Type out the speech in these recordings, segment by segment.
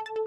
Kerala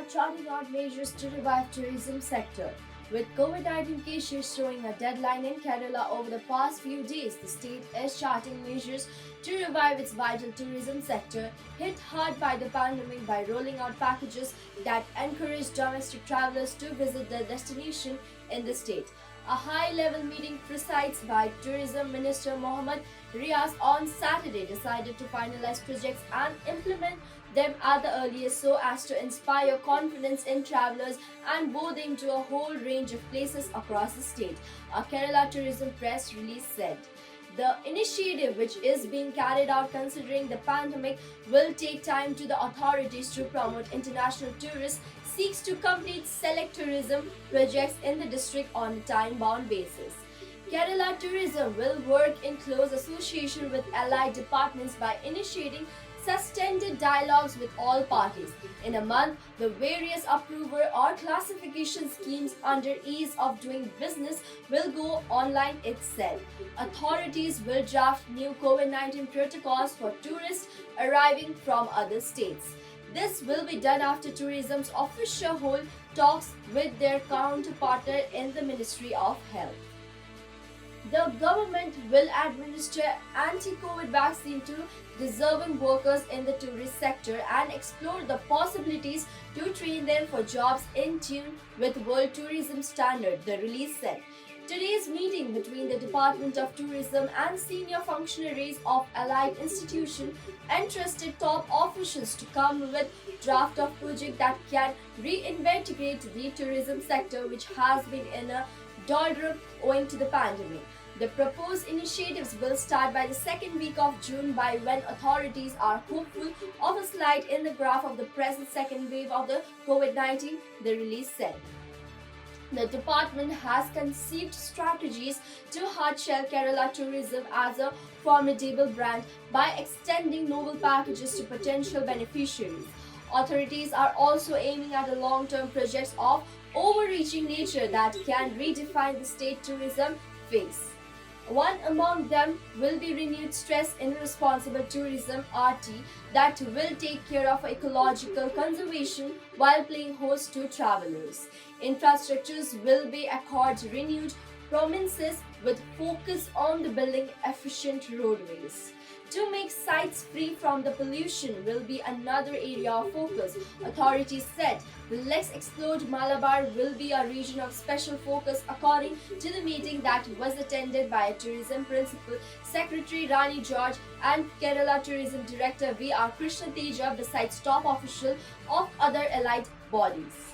charting out measures to revive tourism sector. With COVID-19 cases showing a deadline in Kerala over the past few days, the state is charting measures to revive its vital tourism sector, hit hard by the pandemic by rolling out packages that encourage domestic travelers to visit the destination in the state. A high-level meeting presided by Tourism Minister Mohammad Riaz on Saturday decided to finalize projects and implement them at the earliest so as to inspire confidence in travelers and bore them to a whole range of places across the state, a Kerala tourism press release said. The initiative, which is being carried out considering the pandemic, will take time to the authorities to promote international tourists, seeks to complete select tourism projects in the district on a time-bound basis. Kerala Tourism will work in close association with allied departments by initiating sustained dialogues with all parties. In a month, the various approval or classification schemes under ease of doing business will go online itself. Authorities will draft new COVID-19 protocols for tourists arriving from other states. This will be done after tourism's official hold talks with their counterpart in the Ministry of Health. The government will administer anti-COVID vaccine to deserving workers in the tourist sector and explore the possibilities to train them for jobs in tune with World Tourism Standard, the release said. Today's meeting between the Department of Tourism and senior functionaries of allied institutions entrusted top officials to come with draft of project that can reinvigorate the tourism sector, which has been in a doldrum owing to the pandemic. The proposed initiatives will start by the second week of June, by when authorities are hopeful of a slide in the graph of the present second wave of the COVID-19, the release said. The department has conceived strategies to hard-shell Kerala tourism as a formidable brand by extending novel packages to potential beneficiaries. Authorities are also aiming at a long-term projects of overreaching nature that can redefine the state tourism face. One among them will be renewed stress in responsible tourism (RT) that will take care of ecological conservation while playing host to travelers. Infrastructures will be accorded renewed prominence with focus on the building efficient roadways. To make sites free from the pollution will be another area of focus. Authorities said the Let's Explore Malabar will be a region of special focus according to the meeting that was attended by Tourism Principal Secretary Rani George and Kerala Tourism Director V.R. Krishna Teja besides top officials of other allied bodies.